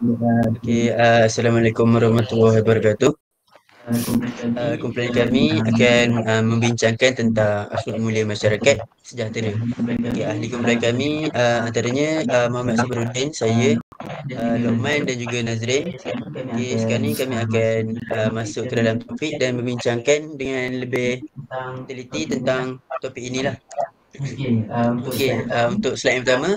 Okey, Assalamualaikum warahmatullahi wabarakatuh. Kumpulan kami akan membincangkan tentang akhlak mulia masyarakat sejahtera. Okey, ahli kumpulan kami antaranya Muhammad Sabruddin, saya, Lokman dan juga Nazrin. Okey, sekarang ni kami akan masuk ke dalam topik dan membincangkan dengan lebih teliti tentang topik inilah. Okey, untuk slide yang pertama,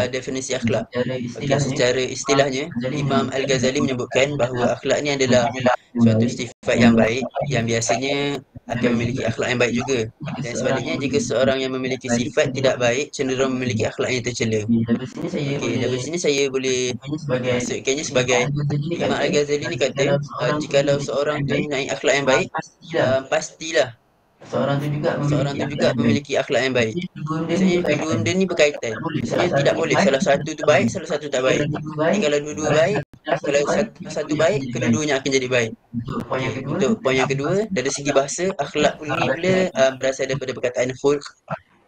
definisi akhlak. Okey, secara istilahnya, Imam Al-Ghazali menyebutkan bahawa akhlak ni adalah suatu sifat yang baik yang biasanya akan memiliki akhlak yang baik juga. Dan sebaliknya, jika seorang yang memiliki sifat tidak baik cenderung memiliki akhlak yang tercela. Okey, dari sini saya boleh masukkannya sebagai Imam Al-Ghazali ni kata, jikalau seorang tu mempunyai akhlak yang baik, pastilah seorang tu juga memiliki akhlak yang baik. Maksudnya kedua benda ni berkaitan. Maksudnya tidak boleh salah satu tu baik, salah satu tak baik. Jadi kalau dua-dua baik, kalau satu baik, kedua-duanya akan jadi baik. Okey, untuk poin yang kedua, dari segi bahasa, akhlak ni pula berasal daripada perkataan khulq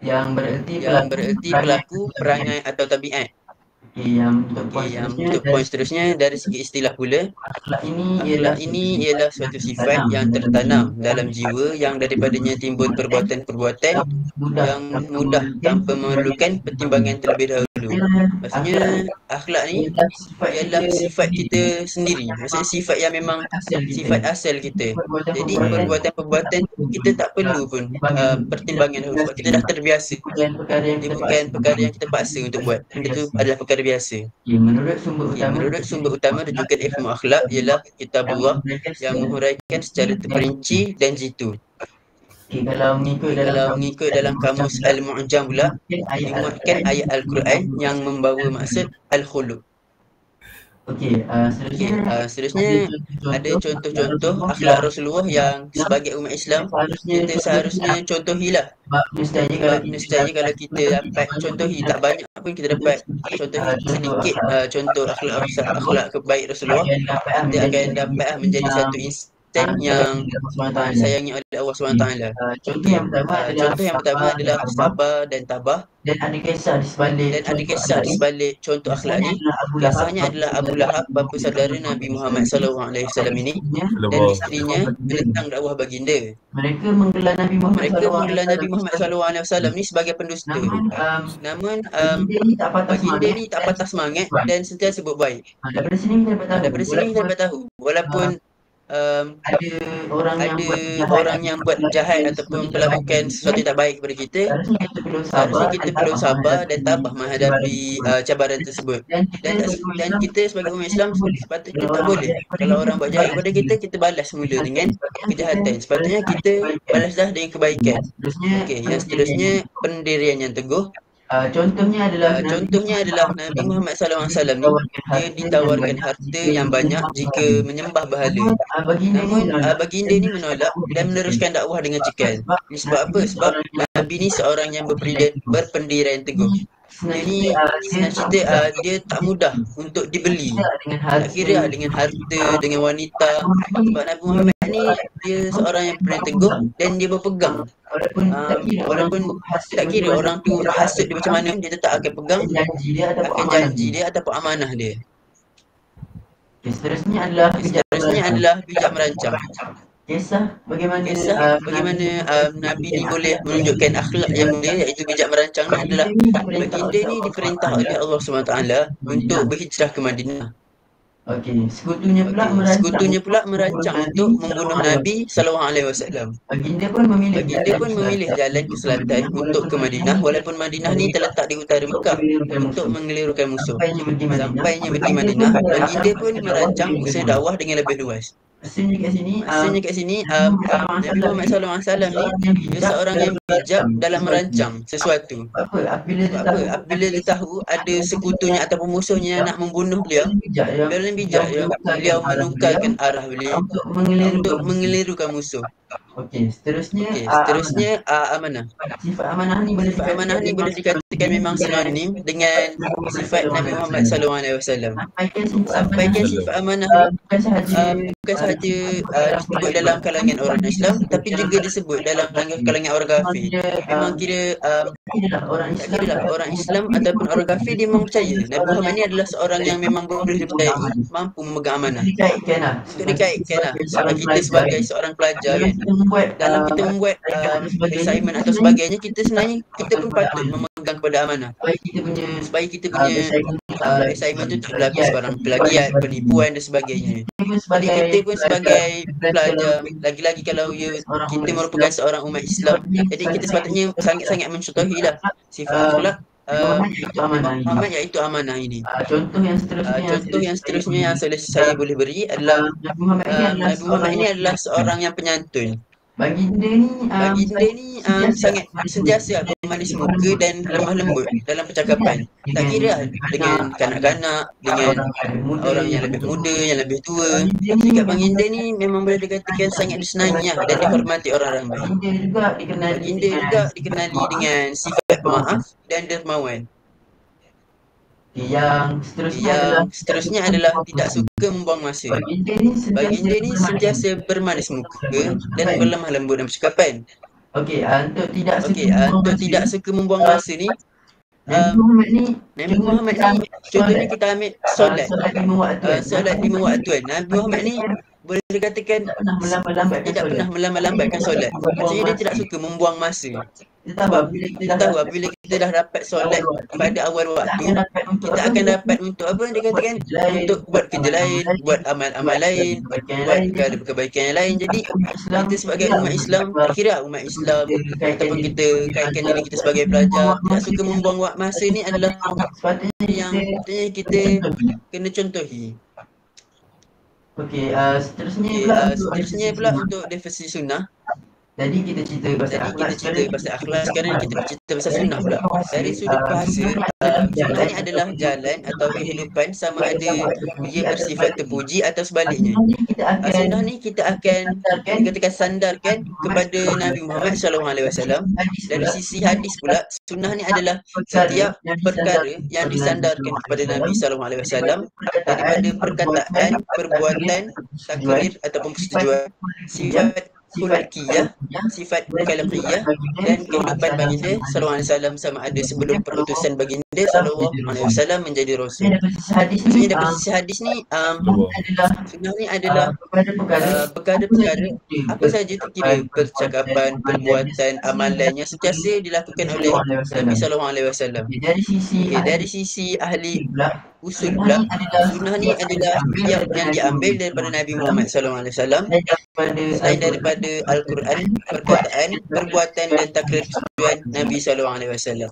yang bererti pelaku, perangai atau tabiat. Okey, yang untuk poin seterusnya, dari segi istilah pula, akhlak ini ialah suatu sifat yang tertanam dalam jiwa yang daripadanya timbul perbuatan-perbuatan yang mudah tanpa memerlukan pertimbangan terlebih dahulu. Maksudnya akhlak ni ialah sifat kita sendiri. Maksudnya sifat yang memang sifat asal kita. Jadi perbuatan-perbuatan tu kita tak perlu pun pertimbangan dahulu sebab kita dah terbiasa. Dia bukan perkara yang kita paksa untuk buat. Benda tu adalah perkara biasa. Okey, menurut sumber utama rujukan ilmu akhlak ialah Kitabullah yang menguraikan secara terperinci dan jitu. Okey, kalau mengikut dalam kamus Al-Mu'jam pula, dimuatkan ayat Al-Quran yang membawa maksud Al-Khuluq. Okey, seterusnya ada contoh-contoh akhlak Rasulullah yang sebagai umat Islam kita seharusnya contohilah. Sebab nescaya kalau kita dapat contohi, tak banyak pun kita dapat contohi sedikit contoh akhlak baik Rasulullah, kita akan dapat menjadi satu insan yang disayangi oleh Allah SWT. Okey, contoh yang pertama adalah sabar dan tabah. Dan ada kisah di sebalik contoh akhlak ni. Kisahnya adalah Abu Lahab, bapa saudara Nabi Muhammad SAW ini, dan isterinya menentang dakwah baginda. Mereka menggelar Nabi Muhammad SAW ni sebagai pendusta. Namun baginda ni tak patah semangat dan sentiasa buat baik. Daripada sini kita dapat tahu, walaupun ada orang yang buat jahat ataupun melakukan sesuatu yang tak baik kepada kita, seharusnya kita perlu sabar dan tabah menghadapi cabaran tersebut. Dan kita sebagai umat Islam sepatutnya tak boleh. Kalau orang buat jahat kepada kita, kita balas semula dengan kejahatan. Sepatutnya kita balaslah dengan kebaikan. Okey, yang seterusnya pendirian yang teguh. Contohnya adalah Nabi Muhammad SAW ni, dia ditawarkan harta yang banyak jika menyembah berhala. Namun baginda ni menolak dan meneruskan dakwah dengan cekal. Ini sebab apa? Sebab Nabi ni seorang yang berpendirian teguh. Dia ni senang cerita dia tak mudah untuk dibeli. Tak kira dengan harta, dengan wanita. Sebab Nabi Muhammad ni dia seorang yang berpendirian teguh dan dia berpegang. Walaupun tak kira orang tu hasut dia macam mana, dia tetap akan pegang akan janji dia ataupun amanah dia. Seterusnya adalah bijak merancang. Kisah bagaimana Nabi ni boleh menunjukkan akhlak yang mulia, iaitu bijak merancang ni adalah baginda ni diperintah oleh Allah SWT untuk berhijrah ke Madinah. Sekutunya pula merancang untuk membunuh Nabi SAW. Baginda pun memilih jalan ke selatan untuk ke Madinah, walaupun Madinah ni terletak di utara Mekah, untuk mengelirukan musuh. Sampainya di Madinah, baginda pun merancang usaha dakwah dengan lebih luas. Maksudnya kat sini Nabi Muhammad SAW ni dia seorang yang bijak dalam merancang sesuatu. Sebab apa? Apabila dia tahu ada sekutunya ataupun musuhnya yang nak membunuh beliau bijak beliau menukarkan arah beliau untuk mengelirukan musuh. Okey, seterusnya amanah. Sifat amanah ni boleh dikatakan dikatakan memang sinonim dengan sifat Nabi Muhammad SAW. Sampaikan sifat amanah ni bukan sahaja disebut dalam kalangan orang Islam, tapi juga disebut dalam kalangan orang kafir. Memang kira tak kira lah orang Islam ataupun orang kafir, dia memang percaya Nabi Muhammad ni adalah seorang yang memang boleh dipercayai, mampu memegang amanah. Untuk dikaitkan lah, kita sebagai seorang pelajar kan, dalam kita membuat assignment atau sebagainya, kita sebenarnya kita pun patut memegang kepada amanah supaya kita punya assignment tu tak berlaku sebarang plagiat, penipuan dan sebagainya. Jadi kita pun sebagai pelajar, lagi-lagi kalau kita merupakan seorang umat Islam, jadi kita sepatutnya sangat-sangat mencontohilah sifat akhlak Muhammad, iaitu amanah ini. Contoh yang seterusnya yang saya boleh beri adalah Nabi Muhammad ini adalah seorang yang penyantun. Baginda ni sangat sentiasa bermanis muka dan lemah lembut dalam percakapan. Tak kira dengan kanak-kanak, dengan orang yang lebih muda, yang lebih tua. Sikap baginda ni memang boleh dikatakan sangat disenangi dan dihormati orang ramai. Baginda juga dikenali dengan sifat pemaaf dan dermawan. Yang seterusnya adalah tidak suka membuang masa. Baginda ni sentiasa bermanis muka dan berlemah lembut dalam percakapan. Untuk tidak suka membuang masa ni, Nabi Muhammad ni contohnya kita ambil solat 5 waktu kan. Nabi Muhammad ni boleh dikatakan tidak pernah melambat-lambatkan solat. Maksudnya dia tidak suka membuang masa. Sebab kita tahu apabila kita dah dapat solat pada awal waktu, kita akan dapat untuk apa dia katakan, untuk buat kerja lain, buat amal-amal lain, buat kebaikan yang lain. Jadi kita sebagai umat Islam, tak kira umat Islam ataupun kita kaitkan diri kita sebagai pelajar, tidak suka membuang masa ni adalah yang kita kena contohi. Seterusnya pula untuk definisi sunnah. Jadi kita cerita pasal akhlak. Sekarang kita cerita pasal sunnah pula. Dari sudut bahasa, sunnah ni adalah jalan atau kehidupan, sama ada ia bersifat terpuji atau sebaliknya. Sunnah ni kita akan dikatakan sandarkan kepada Nabi Muhammad SAW. Dari sisi hadis pula, sunnah ni adalah setiap perkara yang disandarkan kepada Nabi SAW daripada perkataan, perbuatan, takrir ataupun persetujuan, sifat khulqiyah, sifat khalqiyah dan kehidupan baginda sallallahu alaihi wasallam, sama ada sebelum perutusan baginda sallallahu alaihi wasallam menjadi rasul. Maksudnya dari sisi hadis ni, sunnah ni adalah perkara-perkara apa saja terkira percakapan, perbuatan, amalan yang sentiasa dilakukan oleh Nabi sallallahu alaihi wasallam. Dari sisi ahli usul pula, sunnah ni adalah yang diambil daripada Nabi Muhammad SAW selain daripada Al-Quran, perkataan, perbuatan dan takrir persetujuan Nabi SAW.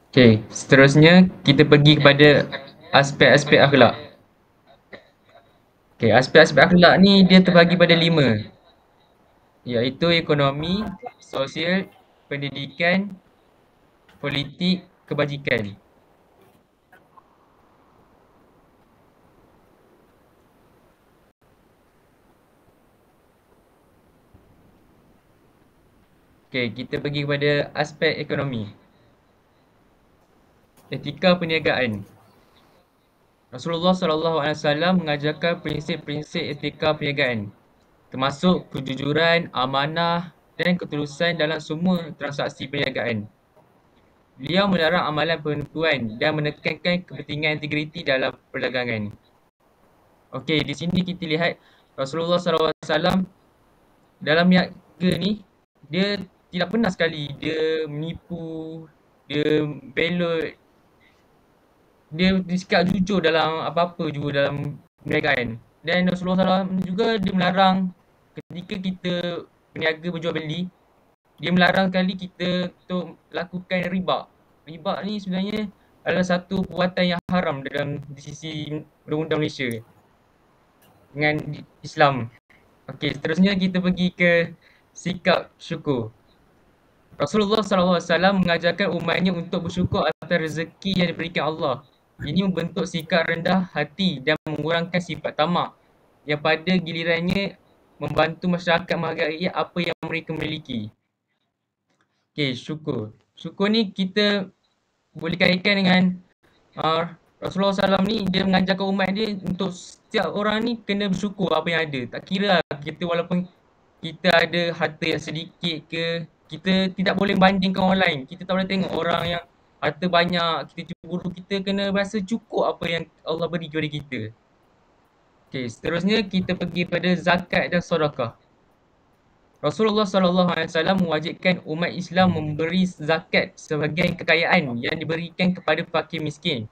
Okey, seterusnya kita pergi kepada aspek-aspek akhlak. Okey, aspek-aspek akhlak ni dia terbagi pada 5, iaitu ekonomi, sosial, pendidikan, politik, kebajikan. Okey, kita pergi kepada aspek ekonomi. Etika perniagaan. Rasulullah SAW mengajarkan prinsip-prinsip etika perniagaan, termasuk kejujuran, amanah dan ketulusan dalam semua transaksi perniagaan. Beliau melarang amalan penipuan dan menekankan kepentingan integriti dalam perdagangan. Okey, di sini kita lihat Rasulullah SAW dalam niaga ni, dia tidak pernah sekali dia menipu, dia belot, dia bersikap jujur dalam apa-apa juga dalam perniagaan. Dan Rasulullah SAW juga dia melarang ketika kita berniaga berjual beli, dia melarang sekali kita untuk lakukan riba. Riba ni sebenarnya adalah satu perbuatan yang haram dalam di sisi undang-undang Malaysia dengan Islam. Okey, seterusnya kita pergi ke sikap syukur. Rasulullah SAW mengajarkan umatnya untuk bersyukur atas rezeki yang diberikan Allah. Ini membentuk sikap rendah hati dan mengurangkan sifat tamak yang pada gilirannya membantu masyarakat menghargai apa yang mereka miliki. Okey, syukur. Syukur ni kita boleh kaitkan dengan Rasulullah SAW ni dia mengajarkan umat dia untuk setiap orang ni kena bersyukur apa yang ada. Tak kira lah kita walaupun kita ada harta yang sedikit ke, kita tidak boleh bandingkan orang lain. Kita tak boleh tengok orang yang harta banyak, kita cemburu, kita kena rasa cukup apa yang Allah beri kepada kita. Okey, seterusnya kita pergi pada zakat dan sedekah. Rasulullah SAW mewajibkan umat Islam memberi zakat sebagai kekayaan yang diberikan kepada fakir miskin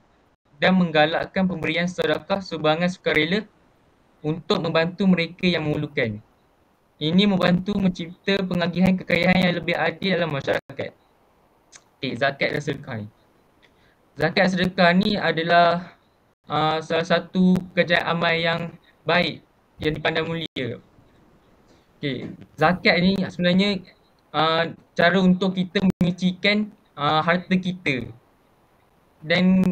dan menggalakkan pemberian sedekah sumbangan sukarela untuk membantu mereka yang memerlukan. Ini membantu mencipta pengagihan kekayaan yang lebih adil dalam masyarakat. Okay, zakat dan sedekah ni. Zakat dan sedekah ni adalah salah satu pekerjaan amal yang baik yang dipandang mulia. Okay, zakat ni sebenarnya cara untuk kita menyucikan harta kita dan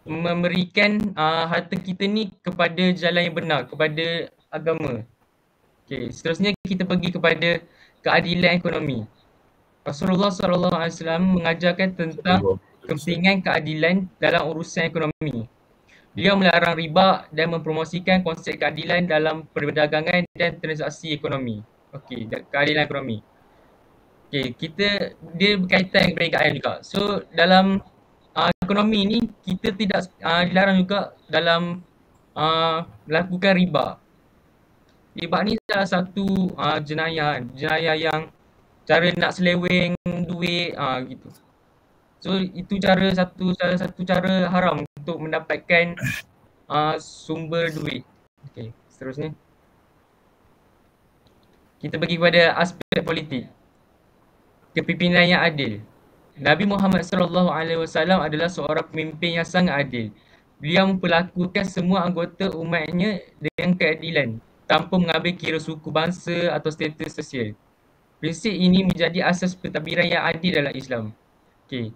memberikan harta kita ni kepada jalan yang benar, kepada agama. Okay, seterusnya kita pergi kepada keadilan ekonomi. Rasulullah SAW mengajarkan tentang kepentingan keadilan dalam urusan ekonomi. Beliau melarang riba dan mempromosikan konsep keadilan dalam perdagangan dan transaksi ekonomi. Okey, keadilan ekonomi. Okey, dia berkaitan dengan perniagaan juga. So dalam ekonomi ni kita tidak dilarang juga dalam melakukan riba. Riba ni salah satu jenayah yang cara nak seleweng duit gitu. So itu salah satu cara haram untuk mendapatkan sumber duit. Okey, seterusnya kita pergi kepada aspek politik. Kepimpinan yang adil. Nabi Muhammad SAW adalah seorang pemimpin yang sangat adil. Beliau memperlakukan semua anggota umatnya dengan keadilan tanpa mengambil kira suku, bangsa atau status sosial. Prinsip ini menjadi asas pentadbiran yang adil dalam Islam. Okey.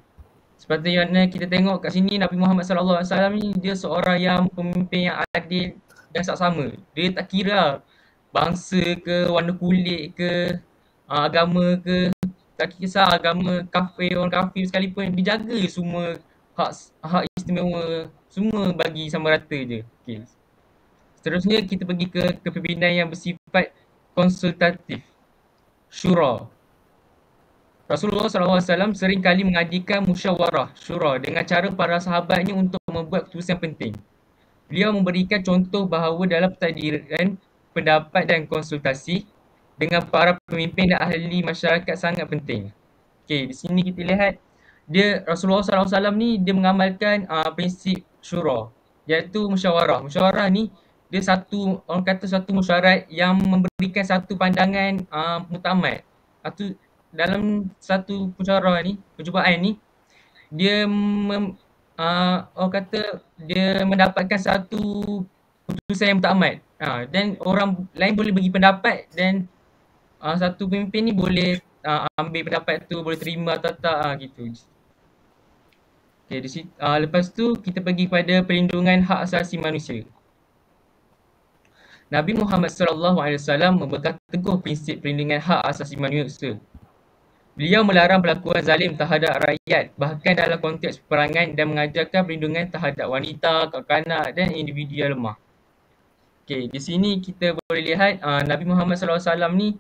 Seperti yang kita tengok kat sini, Nabi Muhammad SAW ni dia seorang yang pemimpin yang adil dan saksama. Dia tak kira bangsa ke, warna kulit ke, agama ke, tak kisah agama kafir, orang kafir sekalipun, dia jaga semua hak istimewa, semua bagi sama rata je. Okay. Seterusnya kita pergi ke kepimpinan yang bersifat konsultatif. Syura. Rasulullah SAW sering kali mengadakan musyawarah syura dengan cara para sahabatnya untuk membuat keputusan penting. Beliau memberikan contoh bahawa dalam pentadbiran pendapat dan konsultasi dengan para pemimpin dan ahli masyarakat sangat penting. Okey, di sini kita lihat Rasulullah SAW ni dia mengamalkan prinsip syura, iaitu musyawarah. Musyawarah ni dia orang kata satu mesyuarat yang memberikan satu pandangan muktamad. Atau dalam satu percubaan ni dia orang kata dia mendapatkan satu keputusan yang muktamad. Dan orang lain boleh bagi pendapat dan satu pemimpin ni boleh ambil pendapat tu, boleh terima atau tak gitu. Okay, lepas tu kita pergi pada perlindungan hak asasi manusia. Nabi Muhammad SAW memegang teguh prinsip perlindungan hak asasi manusia. Beliau melarang perlakuan zalim terhadap rakyat, bahkan dalam konteks peperangan, dan mengajarkan perlindungan terhadap wanita, kanak-kanak dan individu yang lemah. Okay, di sini kita boleh lihat Nabi Muhammad SAW ni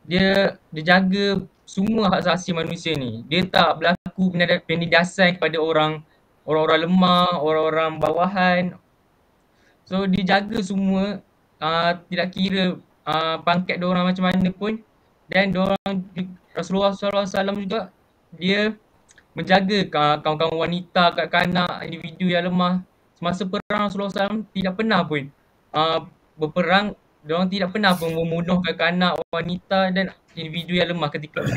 dia jaga semua hak asasi manusia ni. Dia tak berlaku penindasan kepada orang-orang lemah, orang-orang bawahan. So dia jaga semua, tidak kira pangkat diorang macam mana pun. Dan Rasulullah SAW juga dia menjaga kawan-kawan wanita, kanak-kanak, individu yang lemah. Semasa perang Rasulullah SAW tidak pernah pun berperang. Diorang tidak pernah pun membunuh kanak-kanak, wanita dan individu yang lemah ketika itu.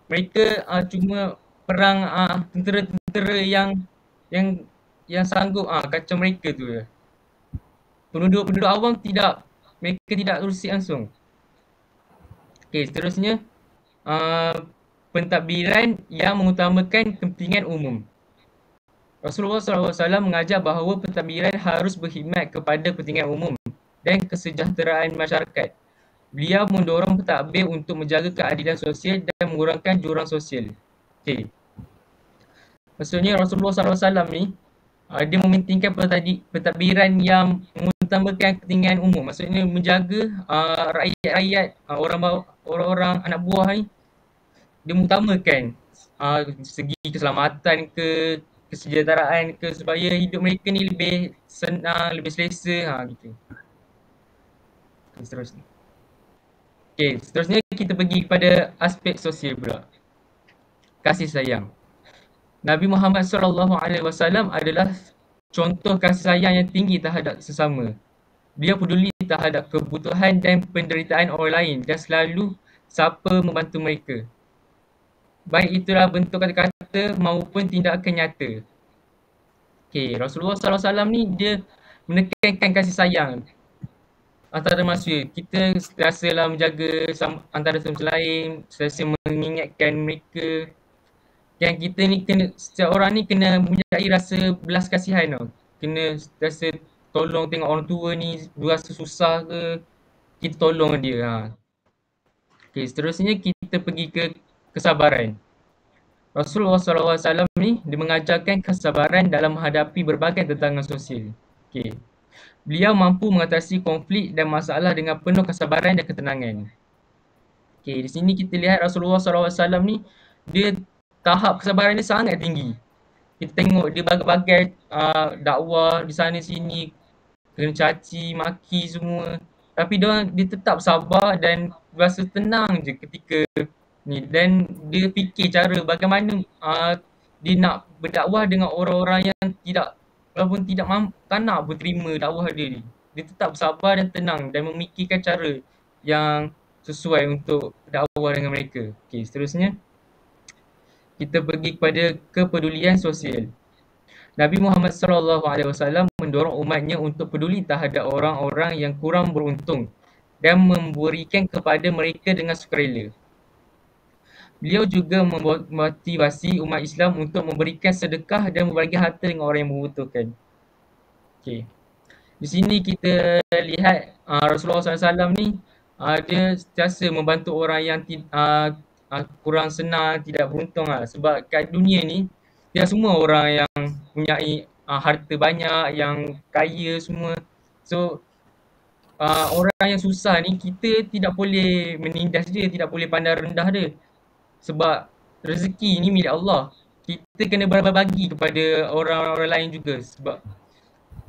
Mereka cuma perang tentera-tentera yang sanggup kacau mereka tu je. Penduduk awam mereka tidak uruskan langsung. Okey, seterusnya pentadbiran yang mengutamakan kepentingan umum. Rasulullah SAW mengajar bahawa pentadbiran harus berkhidmat kepada kepentingan umum dan kesejahteraan masyarakat. Beliau mendorong pentadbir untuk menjaga keadilan sosial dan mengurangkan jurang sosial. Okey. Maksudnya Rasulullah SAW ni dia mementingkan pentadbiran yang mengutamakan kepentingan umum. Maksudnya menjaga rakyat-rakyat, orang-orang anak buah ni, dia mengutamakan segi keselamatan ke, kesejahteraan ke, supaya hidup mereka ni lebih senang, lebih selesa, gitu. Okay, seterusnya. Okay, seterusnya kita pergi kepada aspek sosial pula. Kasih sayang. Nabi Muhammad SAW adalah contoh kasih sayang yang tinggi terhadap sesama. Dia peduli terhadap kebutuhan dan penderitaan orang lain dan selalu sapa membantu mereka. Baik itulah bentuk kata-kata maupun tindakan nyata. Okay, Rasulullah SAW ni dia menekankan kasih sayang antara manusia. Kita sentiasalah menjaga antara satu sama lain, sentiasa mengingatkan mereka. Yang kita ni kena, setiap orang ni kena mempunyai rasa belas kasihan tau. Kena sentiasa tolong tengok orang tua ni rasa susah ke, kita tolong dia. Okay, seterusnya kita pergi ke kesabaran. Rasulullah SAW ni dia mengajarkan kesabaran dalam menghadapi berbagai tantangan sosial. Okay. Beliau mampu mengatasi konflik dan masalah dengan penuh kesabaran dan ketenangan. Okay, di sini kita lihat Rasulullah SAW ni dia tahap kesabaran dia sangat tinggi. Kita tengok dia bagai-bagai dakwah di sana sini, kena caci, maki semua. Tapi dia tetap sabar dan rasa tenang je ketika ni. Dan dia fikir cara bagaimana dia nak berdakwah dengan orang-orang yang tidak, walaupun tak nak pun terima dakwah dia ni. Dia tetap sabar dan tenang dan memikirkan cara yang sesuai untuk dakwah dengan mereka. Okay, seterusnya kita pergi kepada kepedulian sosial. Nabi Muhammad SAW mendorong umatnya untuk peduli terhadap orang-orang yang kurang beruntung dan memberikan kepada mereka dengan sukarela. Beliau juga memotivasi umat Islam untuk memberikan sedekah dan berbagi harta dengan orang yang membutuhkan. Okay. Di sini kita lihat Rasulullah SAW ni dia sentiasa membantu orang yang kurang senang, tidak beruntung lah. Sebab kat dunia ni tidak semua orang yang mempunyai harta banyak, yang kaya semua. So orang yang susah ni kita tidak boleh menindas dia, tidak boleh pandang rendah dia. Sebab rezeki ni milik Allah. Kita kena berbagi kepada orang-orang lain juga. Sebab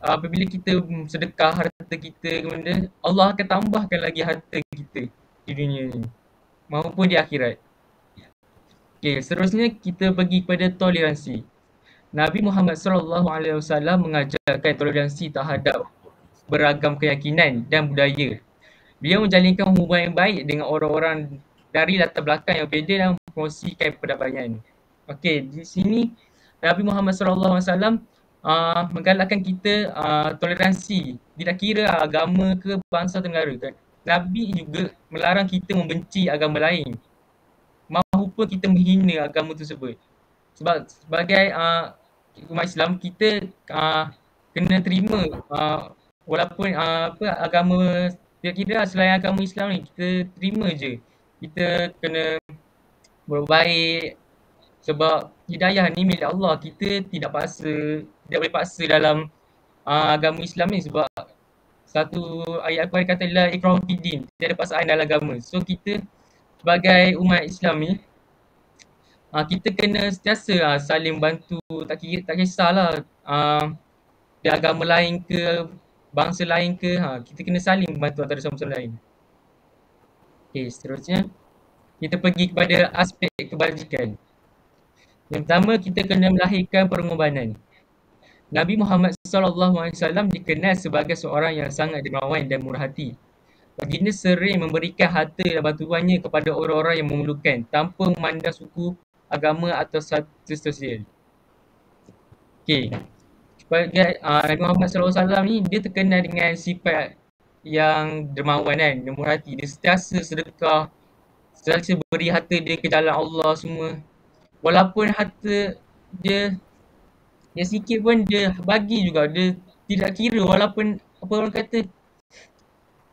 apabila kita sedekah harta kita kepada Allah, akan tambahkan lagi harta kita di dunia ni maupun di akhirat. Okay, seterusnya kita pergi kepada toleransi. Nabi Muhammad SAW mengajarkan toleransi terhadap beragam keyakinan dan budaya. Beliau menjalinkan hubungan yang baik dengan orang-orang dari latar belakang yang berbeza dan mempromosikan perdamaian. Okey, di sini Nabi Muhammad SAW menggalakkan kita toleransi. Tidak kira agama ke bangsa tenggara kan. Nabi juga melarang kita membenci agama lain mahupun kita menghina agama tersebut. Sebab sebagai umat Islam kita kena terima walaupun agama, tidak kira selain agama Islam ni, kita terima je. Kita kena berbaik sebab hidayah ni milik Allah. Kita tidak boleh paksa dalam agama Islam ni, sebab satu ayat Al-Quran kata la ikraha fid din, tiada paksaan dalam agama. So kita sebagai umat Islam ni kita kena sentiasa saling bantu, tak kisahlah dia agama lain ke, bangsa lain ke, kita kena saling membantu antara sama-sama lain. Okay, seterusnya kita pergi kepada aspek kebajikan. Yang pertama, kita kena melahirkan pengorbanan. Nabi Muhammad SAW dikenal sebagai seorang yang sangat dermawan dan murah hati. Baginda sering memberikan harta dan bantuannya kepada orang-orang yang memerlukan tanpa memandang suku, agama atau status sosial. Okay. Sebagai Nabi Muhammad SAW ni, dia terkenal dengan sifat yang dermawan kan, dia murah hati. Dia sentiasa sedekah, sentiasa beri harta dia ke jalan Allah semua. Walaupun harta dia sikit pun dia bagi juga. Dia tidak kira walaupun apa orang kata,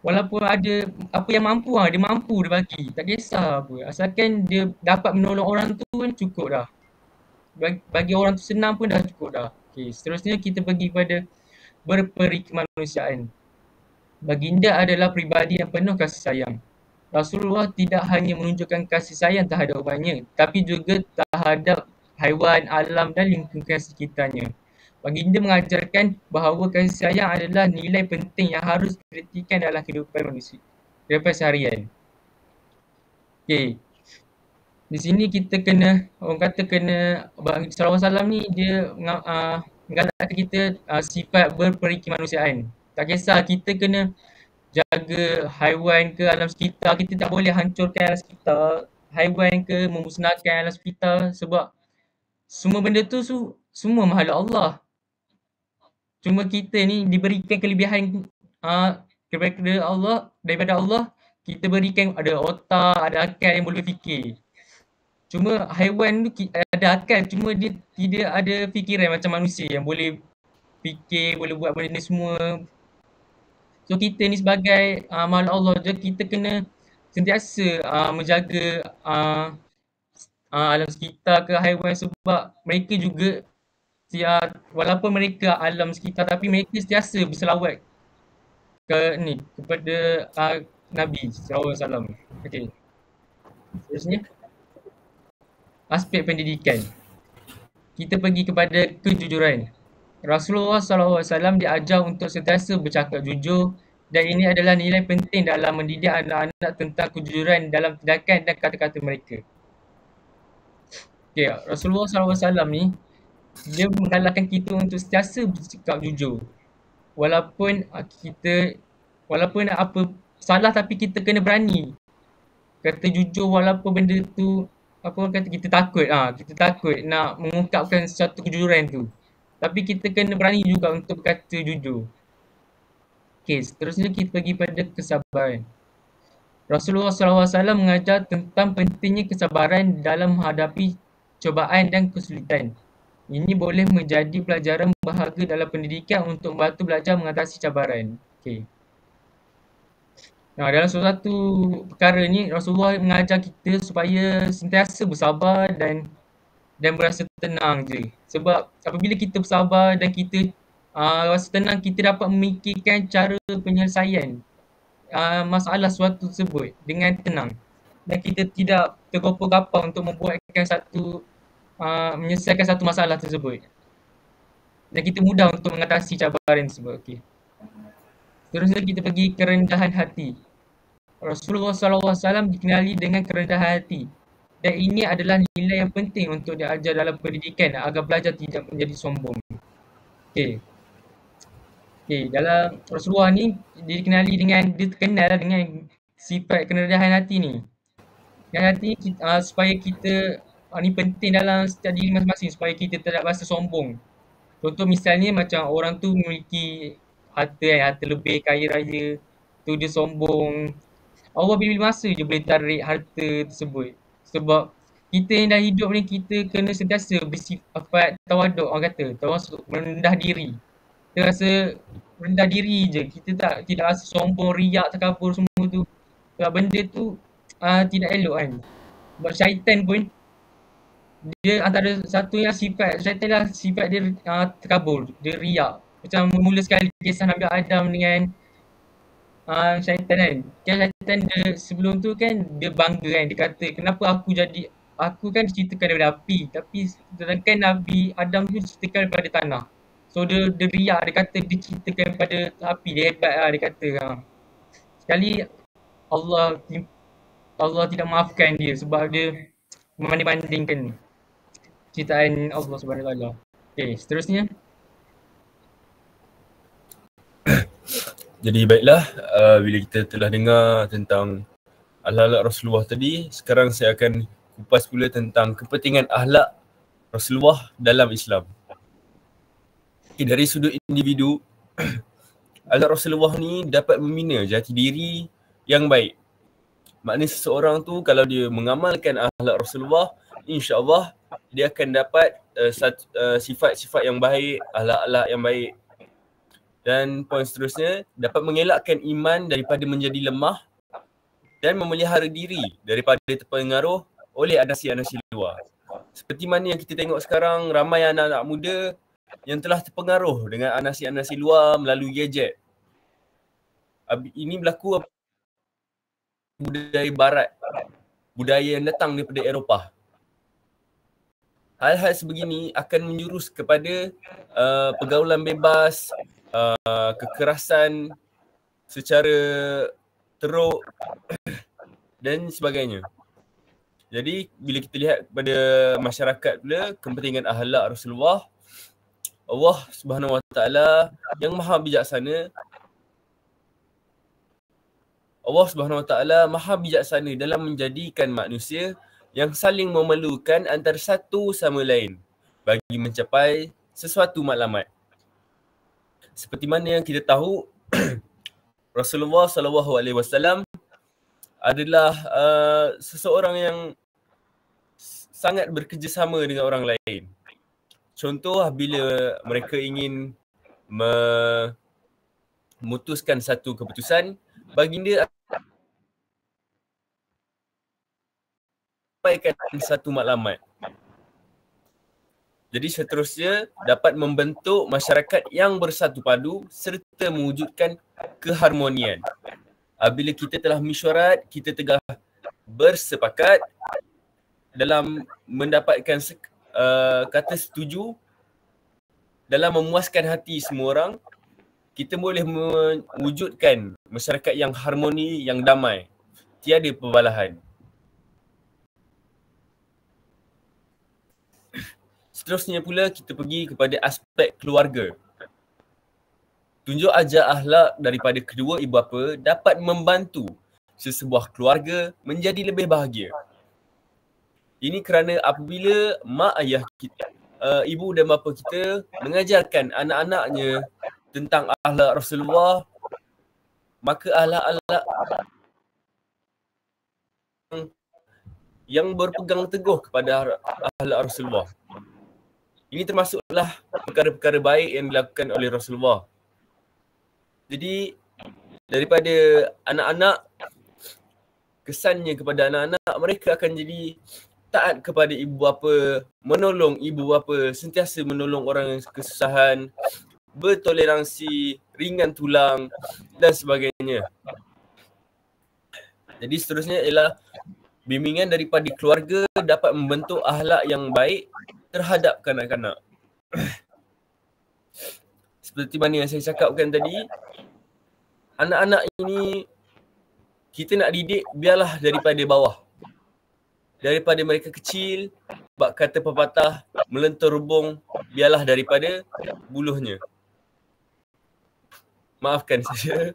Walaupun ada apa yang mampu dia mampu dia bagi. Tak kisah apa. Asalkan dia dapat menolong orang tu pun cukup dah. Bagi orang tu senang pun dah cukup dah. Okey, seterusnya kita pergi pada berperi kemanusiaan. Baginda adalah pribadi yang penuh kasih sayang. Rasulullah tidak hanya menunjukkan kasih sayang terhadap umatnya, tapi juga terhadap haiwan, alam dan lingkungan sekitarnya. Baginda mengajarkan bahawa kasih sayang adalah nilai penting yang harus dipraktikkan dalam kehidupan manusia, kehidupan seharian. Okey, di sini kita kena, orang kata kena, Sallallahu Alaihi Wasallam ni dia menggalakkan kita sifat berperi kemanusiaan. Tak kisah kita kena jaga haiwan ke alam sekitar, kita tak boleh hancurkan alam sekitar, haiwan ke memusnahkan alam sekitar sebab semua benda tu semua makhluk Allah. Cuma kita ni diberikan kelebihan daripada Allah, kita berikan ada otak, ada akal yang boleh fikir. Cuma haiwan tu ada akal, cuma dia tidak ada fikiran macam manusia yang boleh fikir, boleh buat benda ni semua. So kita ni sebagai makhluk Allah je, kita kena sentiasa menjaga alam sekitar ke haiwan sebab mereka juga walaupun mereka alam sekitar tapi mereka sentiasa berselawat kepada Nabi sallallahu alaihi wasallam. Okey. Seterusnya aspek pendidikan. Kita pergi kepada kejujuran. Rasulullah sallallahu alaihi wasallam diajar untuk sentiasa bercakap jujur dan ini adalah nilai penting dalam mendidik anak-anak tentang kejujuran dalam tindakan dan kata-kata mereka. Okey, Rasulullah sallallahu alaihi wasallam ni dia menggalakkan kita untuk sentiasa bercakap jujur. Walaupun apa salah tapi kita kena berani kata jujur walaupun benda tu apa orang kata kita takut nak mengungkapkan satu kejujuran tu. Tapi kita kena berani juga untuk berkata jujur. Okey, seterusnya kita pergi pada kesabaran. Rasulullah SAW mengajar tentang pentingnya kesabaran dalam menghadapi cubaan dan kesulitan. Ini boleh menjadi pelajaran berharga dalam pendidikan untuk membantu belajar mengatasi cabaran. Okey. Nah, dalam satu perkara ni Rasulullah mengajar kita supaya sentiasa bersabar dan berasa tenang je. Sebab apabila kita bersabar dan kita rasa tenang, kita dapat memikirkan cara penyelesaian masalah suatu tersebut dengan tenang. Dan kita tidak tergopoh-gapoh untuk menyelesaikan satu masalah tersebut. Dan kita mudah untuk mengatasi cabaran tersebut. Okay. Seterusnya kita pergi kerendahan hati. Rasulullah SAW dikenali dengan kerendahan hati. Dan ini adalah nilai yang penting untuk diajar dalam pendidikan agar pelajar tidak menjadi sombong. Okay. Dalam Rasulullah ni dia terkenal dengan sifat kerendahan hati ni. Kerendahan hati supaya kita ni penting dalam setiap diri masing-masing supaya kita tidak rasa sombong. Contoh misalnya macam orang tu memiliki harta lebih, kaya raya, tu dia sombong. Allah bila masa je boleh tarik harta tersebut. Sebab kita yang dah hidup ni kita kena sentiasa bersifat tawaduk, orang kata, tawaduk, merendah diri. Kita rasa rendah diri je, kita tidak rasa sombong, riak, takabur semua tu. Sebab benda tu tidak elok kan. Sebab syaitan pun dia antara satu yang sifat syaitan lah sifat dia takabur, dia riak. Macam mula sekali kisah Nabi Adam dengan syaitan kan. Syaitan dia sebelum tu kan dia bangga kan, dia kata kenapa aku kan diciptakan daripada api tapi sedangkan Nabi Adam tu diciptakan daripada tanah. So dia riak, dia kata dia diciptakan daripada api, dia hebat lah dia kata. Sekali Allah tidak maafkan dia sebab dia membanding-bandingkan ciptaan Allah Subhanahu Wa Taala. Okey, seterusnya. Jadi baiklah, bila kita telah dengar tentang akhlak Rasulullah tadi, sekarang saya akan kupas pula tentang kepentingan akhlak Rasulullah dalam Islam. Dari sudut individu, akhlak Rasulullah ni dapat membina jati diri yang baik. Maknanya seseorang tu kalau dia mengamalkan akhlak Rasulullah, insya-Allah dia akan dapat sifat-sifat yang baik, akhlak-akhlak yang baik. Dan poin seterusnya, dapat mengelakkan iman daripada menjadi lemah dan memelihara diri daripada terpengaruh oleh anasi-anasi luar. Seperti mana yang kita tengok sekarang, ramai anak-anak muda yang telah terpengaruh dengan anasi-anasi luar melalui gadget. Ini berlaku budaya barat, budaya yang datang daripada Eropah. Hal-hal sebegini akan menjurus kepada pergaulan bebas, kekerasan secara teruk dan sebagainya. Jadi bila kita lihat kepada masyarakat pula, kepentingan akhlak Rasulullah, Allah Subhanahu Wa Taala yang Maha Bijaksana, Allah Subhanahu Wa Taala Maha Bijaksana dalam menjadikan manusia yang saling memerlukan antara satu sama lain bagi mencapai sesuatu matlamat. Seperti mana yang kita tahu, Rasulullah SAW adalah seseorang yang sangat bekerjasama dengan orang lain. Contoh, bila mereka ingin memutuskan satu keputusan, baginda sampaikan satu maklumat. Jadi seterusnya dapat membentuk masyarakat yang bersatu padu serta mewujudkan keharmonian. Bila kita telah mesyuarat, kita telah bersepakat dalam mendapatkan kata setuju dalam memuaskan hati semua orang, kita boleh mewujudkan masyarakat yang harmoni, yang damai, tiada perbalahan. Seterusnya pula kita pergi kepada aspek keluarga. Tunjuk ajar akhlak daripada kedua ibu bapa dapat membantu sesebuah keluarga menjadi lebih bahagia. Ini kerana apabila mak ayah kita, ibu dan bapa kita mengajarkan anak-anaknya tentang akhlak Rasulullah, maka akhlak-akhlak yang berpegang teguh kepada akhlak Rasulullah. Ini termasuklah perkara-perkara baik yang dilakukan oleh Rasulullah. Jadi daripada anak-anak, kesannya kepada anak-anak, mereka akan jadi taat kepada ibu bapa, menolong ibu bapa, sentiasa menolong orang yang kesusahan, bertoleransi, ringan tulang dan sebagainya. Jadi seterusnya ialah bimbingan daripada keluarga dapat membentuk akhlak yang baik terhadap kanak-kanak. Seperti mana yang saya cakapkan tadi, anak-anak ini kita nak didik biarlah daripada bawah. Daripada mereka kecil, bab kata pepatah, melentur rubung biarlah daripada buluhnya. Maafkan saya.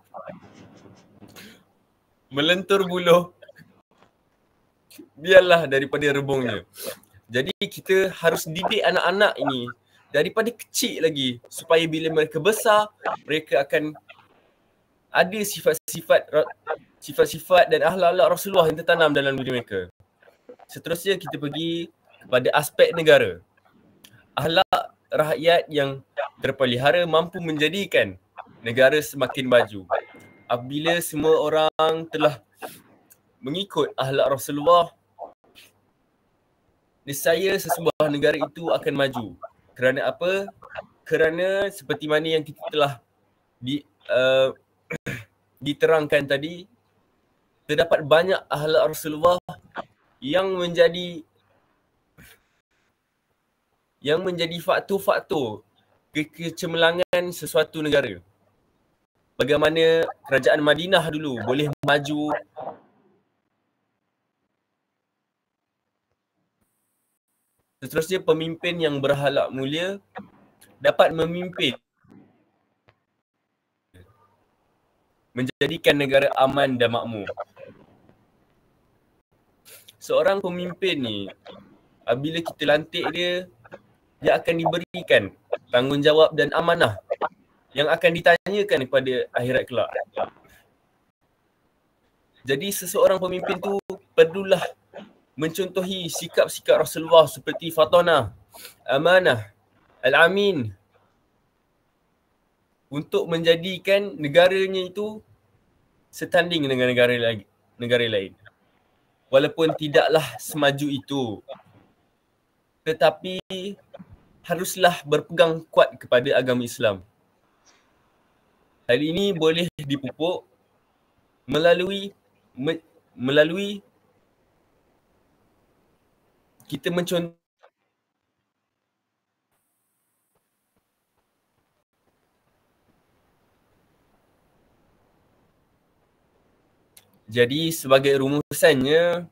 Melentur buluh biarlah daripada rebungnya. Jadi kita harus didik anak-anak ini daripada kecil lagi supaya bila mereka besar, mereka akan ada sifat-sifat dan akhlak-akhlak Rasulullah yang tertanam dalam diri mereka. Seterusnya kita pergi kepada aspek negara. Akhlak rakyat yang terpelihara mampu menjadikan negara semakin maju. Apabila semua orang telah mengikut akhlak Rasulullah, nescaya sesebuah negara itu akan maju. Kerana apa? Kerana seperti mana yang kita telah diterangkan tadi, terdapat banyak akhlak Rasulullah yang menjadi faktor-faktor kecemerlangan sesuatu negara. Bagaimana kerajaan Madinah dulu boleh maju, seterusnya pemimpin yang berakhlak mulia dapat memimpin menjadikan negara aman dan makmur. Seorang pemimpin ni, bila kita lantik dia akan diberikan tanggungjawab dan amanah yang akan ditanyakan kepada akhirat kelak. Jadi seseorang pemimpin tu perlulah mencontohi sikap-sikap Rasulullah seperti Fatanah, Amanah, Al-Amin. untuk menjadikan negaranya itu setanding dengan negara lain. Walaupun tidaklah semaju itu, tetapi haruslah berpegang kuat kepada agama Islam. Hal ini boleh dipupuk melalui kita mencontoh. Jadi sebagai rumusannya,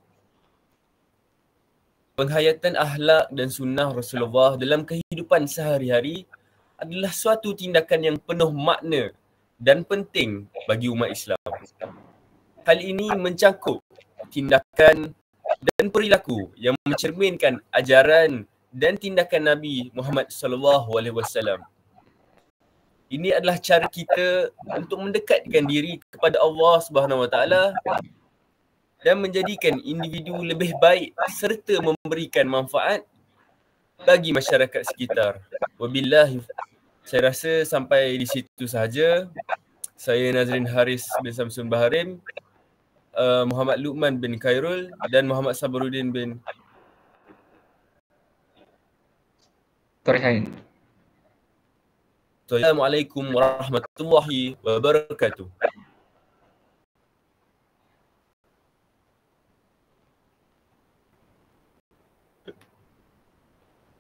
penghayatan akhlak dan sunnah Rasulullah dalam kehidupan sehari-hari adalah suatu tindakan yang penuh makna dan penting bagi umat Islam. Hal ini mencangkup tindakan dan perilaku yang mencerminkan ajaran dan tindakan Nabi Muhammad SAW. Ini adalah cara kita untuk mendekatkan diri kepada Allah Subhanahu Wa Taala dan menjadikan individu lebih baik serta memberikan manfaat bagi masyarakat sekitar. Wabillahi, saya rasa sampai di situ sahaja. Saya Nazrin Haris bin Samsun Baharim, Muhammad Luqman bin Khairul dan Muhammad Sabruddin bin Torihain. Assalamualaikum warahmatullahi wabarakatuh.